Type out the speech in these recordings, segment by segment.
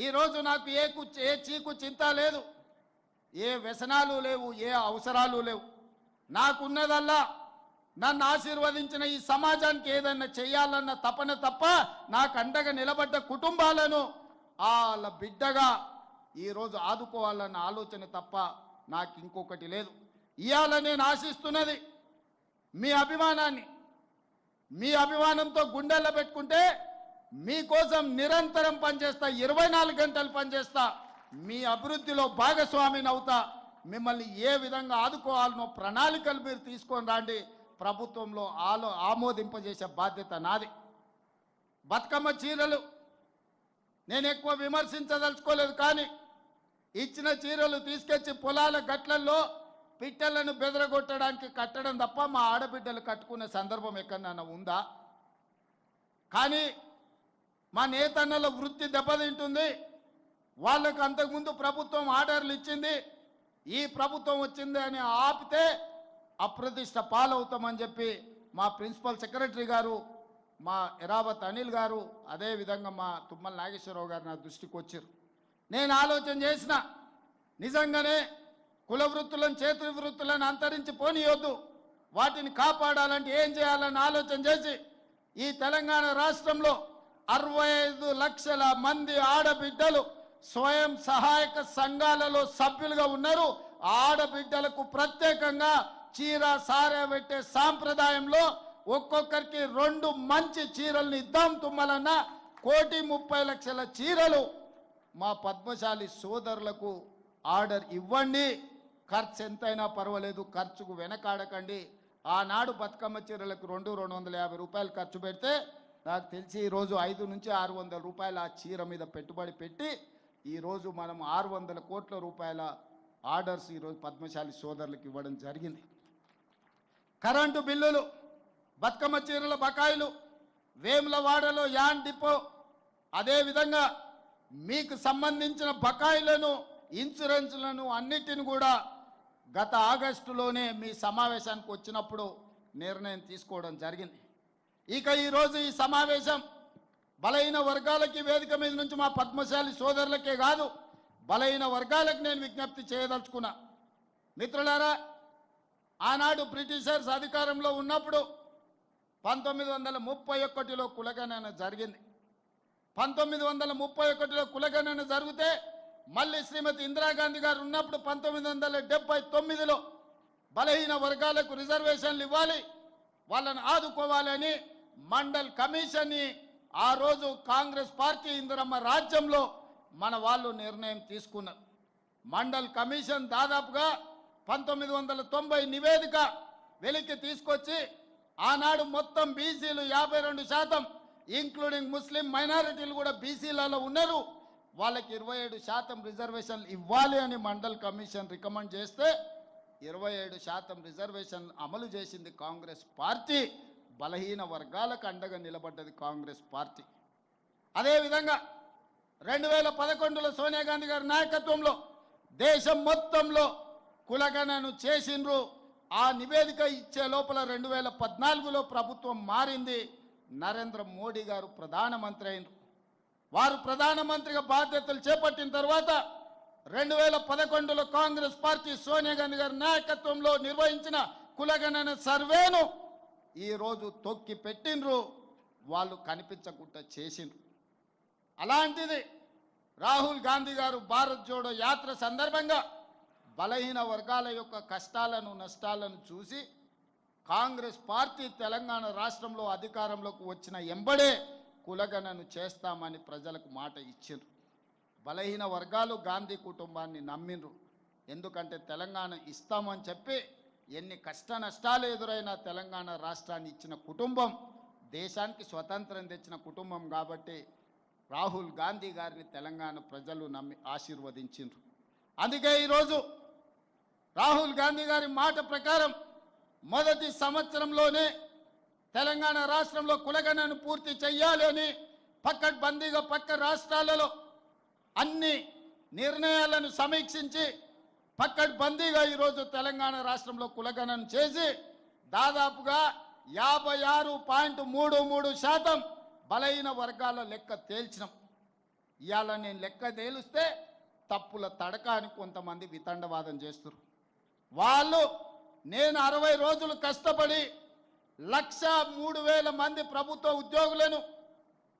ఈరోజు నాకు ఏ చీకు చింత లేదు, ఏ వ్యసనాలు లేవు, ఏ అవసరాలు లేవు. నాకున్నదల్లా నన్ను ఆశీర్వదించిన ఈ సమాజానికి ఏదైనా చేయాలన్న తపన తప్ప నాకు అండగా నిలబడ్డ కుటుంబాలను వాళ్ళ బిడ్డగా ఈరోజు ఆదుకోవాలన్న ఆలోచన తప్ప నాకు ఇంకొకటి లేదు. ఇవాళ నేను ఆశిస్తున్నది మీ అభిమానాన్ని. మీ అభిమానంతో గుండెల్లో పెట్టుకుంటే మీకోసం నిరంతరం పనిచేస్తా, 24 గంటలు పనిచేస్తా, మీ అభివృద్ధిలో భాగస్వామిని అవుతా. మిమ్మల్ని ఏ విధంగా ఆదుకోవాలనో ప్రణాళికలు మీరు తీసుకొని రండి. ప్రభుత్వంలో ఆమోదింపజేసే బాధ్యత నాది. బతుకమ్మ చీరలు నేను ఎక్కువ విమర్శించదలుచుకోలేదు, కానీ ఇచ్చిన చీరలు తీసుకొచ్చి పొలాల గట్లల్లో పిట్టలను బెదరగొట్టడానికి కట్టడం తప్ప మా ఆడబిడ్డలు కట్టుకునే సందర్భం ఎక్కడన్నా ఉందా? కానీ మా నేతన్నల వృత్తి దెబ్బతింటుంది. వాళ్ళకు అంతకుముందు ప్రభుత్వం ఆర్డర్లు ఇచ్చింది, ఈ ప్రభుత్వం వచ్చింది అని ఆపితే అప్రతిష్ట పాలవుతామని చెప్పి మా ప్రిన్సిపల్ సెక్రటరీ గారు, మా ఎరావత్ అనిల్ గారు, అదేవిధంగా మా తుమ్మల నాగేశ్వరరావు గారు నా దృష్టికి వచ్చారు. నేను ఆలోచన చేసిన, నిజంగానే కుల వృత్తులను చేతి వృత్తులను అంతరించి పోనీయొద్దు, వాటిని కాపాడాలంటే ఏం చేయాలని ఆలోచన చేసి ఈ తెలంగాణ రాష్ట్రంలో 65 లక్షల మంది ఆడబిడ్డలు స్వయం సహాయక సంఘాలలో సభ్యులుగా ఉన్నారు. ఆడబిడ్డలకు ప్రత్యేకంగా చీర సారే పెట్టే సాంప్రదాయంలో ఒక్కొక్కరికి 2 మంచి చీరలను ఇద్దాం తుమ్మలన్న 1,30,00,000 చీరలు మా పద్మశాలి సోదరులకు ఆర్డర్ ఇవ్వండి. ఖర్చు ఎంతైనా పర్వాలేదు, ఖర్చుకు వెనకాడకండి. ఆనాడు బతుకమ్మ చీరలకు 250 రూపాయలు ఖర్చు పెడితే నాకు తెలిసి ఈరోజు 500 నుంచి 600 రూపాయలు ఆ చీర మీద పెట్టుబడి పెట్టి ఈరోజు మనం 600 కోట్ల రూపాయల ఆర్డర్స్ ఈరోజు పద్మశాలి సోదరులకు ఇవ్వడం జరిగింది. కరెంటు బిల్లులు, బతుకమ్మ చీరల బకాయిలు, వేములవాడలో యాన్ డిపో, అదేవిధంగా మీకు సంబంధించిన బకాయిలను, ఇన్సూరెన్స్లను అన్నిటిని కూడా గత ఆగస్టులోనే మీ సమావేశానికి వచ్చినప్పుడు నిర్ణయం తీసుకోవడం జరిగింది. ఇక ఈరోజు ఈ సమావేశం బలహీన వర్గాలకి వేదిక మీద నుంచి మా పద్మశాలి సోదరులకే కాదు, బలహీన వర్గాలకు నేను విజ్ఞప్తి చేయదలుచుకున్నా. మిత్రులారా, ఆనాడు బ్రిటిషర్స్ అధికారంలో ఉన్నప్పుడు 1931లో కులగణన జరిగింది. 1931లో కులగణన జరిగితే మళ్ళీ శ్రీమతి ఇందిరాగాంధీ గారు ఉన్నప్పుడు 1979లో బలహీన వర్గాలకు రిజర్వేషన్లు ఇవ్వాలి, వాళ్ళని ఆదుకోవాలని మండల్ కమిషన్ని ఆ రోజు కాంగ్రెస్ పార్టీ ఇందిరమ్మ రాజ్యంలో మన వాళ్ళు నిర్ణయం తీసుకున్నారు. మండల్ కమిషన్ దాదాపుగా 1990 నివేదిక వెలికి తీసుకొచ్చి ఆనాడు మొత్తం బీసీలు 52%, ఇంక్లూడింగ్ ముస్లిం మైనారిటీలు కూడా బీసీలలో ఉన్నారు, వాళ్ళకి 27% రిజర్వేషన్లు ఇవ్వాలి అని మండల్ కమిషన్ రికమెండ్ చేస్తే 27% రిజర్వేషన్ అమలు చేసింది కాంగ్రెస్ పార్టీ. బలహీన వర్గాలకు అండగా నిలబడ్డది కాంగ్రెస్ పార్టీ. అదేవిధంగా 2011లో సోనియా గాంధీ గారి నాయకత్వంలో దేశం మొత్తంలో కులగణను చేసిండ్రు. ఆ నివేదిక ఇచ్చే లోపల 2014లో ప్రభుత్వం మారింది. నరేంద్ర మోడీ గారు ప్రధానమంత్రి అయినారు. వారు ప్రధానమంత్రిగా బాధ్యతలు చేపట్టిన తర్వాత 2011లో కాంగ్రెస్ పార్టీ సోనియా గాంధీ గారి నాయకత్వంలో నిర్వహించిన కులగణన సర్వేను ఈరోజు తొక్కి పెట్టిండ్రు, వాళ్ళు కనిపించకుండా చేసిండ్రు. అలాంటిది రాహుల్ గాంధీ గారు భారత్ జోడో యాత్ర సందర్భంగా బలహీన వర్గాల యొక్క కష్టాలను నష్టాలను చూసి కాంగ్రెస్ పార్టీ తెలంగాణ రాష్ట్రంలో అధికారంలోకి వచ్చిన ఎంబడే కులగణను చేస్తామని ప్రజలకు మాట ఇచ్చిండ్రు. బలహీన వర్గాలు గాంధీ కుటుంబాన్ని నమ్మిండ్రు. ఎందుకంటే తెలంగాణ ఇస్తామని చెప్పి ఎన్ని కష్ట నష్టాలు ఎదురైనా తెలంగాణ రాష్ట్రాన్ని ఇచ్చిన కుటుంబం, దేశానికి స్వతంత్రం తెచ్చిన కుటుంబం కాబట్టి రాహుల్ గాంధీ గారిని తెలంగాణ ప్రజలు నమ్మి ఆశీర్వదించిండ్రు. అందుకే ఈరోజు రాహుల్ గాంధీ గారి మాట ప్రకారం మొదటి సంవత్సరంలోనే తెలంగాణ రాష్ట్రంలో కులగణను పూర్తి చేయాలి అని పక్కడ్బందీగా పక్క రాష్ట్రాలలో అన్ని నిర్ణయాలను సమీక్షించి పక్కడ్బందీగా ఈరోజు తెలంగాణ రాష్ట్రంలో కులగణన చేసి దాదాపుగా 56.33% బలహీన వర్గాల లెక్క తేల్చినాం. ఇవాళ నేను లెక్క తేలిస్తే తప్పుల తడక అని కొంతమంది వితండవాదం చేస్తున్నారు. వాళ్ళు నేను 60 రోజులు కష్టపడి 1,03,000 మంది ప్రభుత్వ ఉద్యోగులను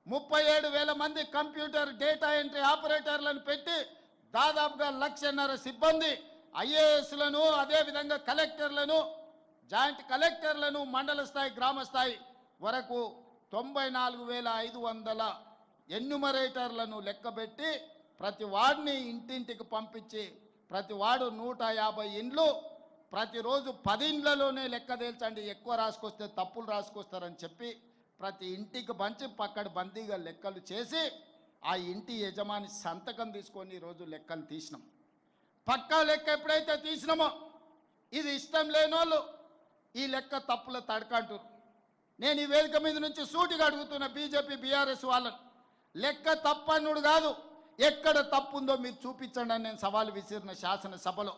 37,000 మంది కంప్యూటర్ డేటా ఎంట్రీ ఆపరేటర్లను పెట్టి దాదాపుగా 1,00,000 సిబ్బంది ఐఏఎస్లను అదేవిధంగా కలెక్టర్లను జాయింట్ కలెక్టర్లను మండల స్థాయి గ్రామ స్థాయి వరకు 94,500 ఎన్యుమరేటర్లను లెక్కబెట్టి ప్రతి వాడిని ఇంటింటికి పంపించి ప్రతి వాడు 150 ఇండ్లు ప్రతిరోజు 10 ఇండ్లలోనే లెక్క తేల్చండి, ఎక్కువ రాసుకొస్తే తప్పులు రాసుకొస్తారని చెప్పి ప్రతి ఇంటికి పంచి పక్కన బందీగా లెక్కలు చేసి ఆ ఇంటి యజమాని సంతకం తీసుకొని ఈరోజు లెక్కలు తీసినాం. పక్కా లెక్క ఎప్పుడైతే తీసినామో ఇది ఇష్టం లేని వాళ్ళు ఈ లెక్క తప్పుల తడకంటారు. నేను ఈ వేదిక మీద నుంచి సూటిగా అడుగుతున్న బీజేపీ బీఆర్ఎస్ వాళ్ళను, లెక్క తప్పన్నుడు కాదు, ఎక్కడ తప్పుందో మీరు చూపించండి అని నేను సవాలు విసిరిన శాసనసభలో.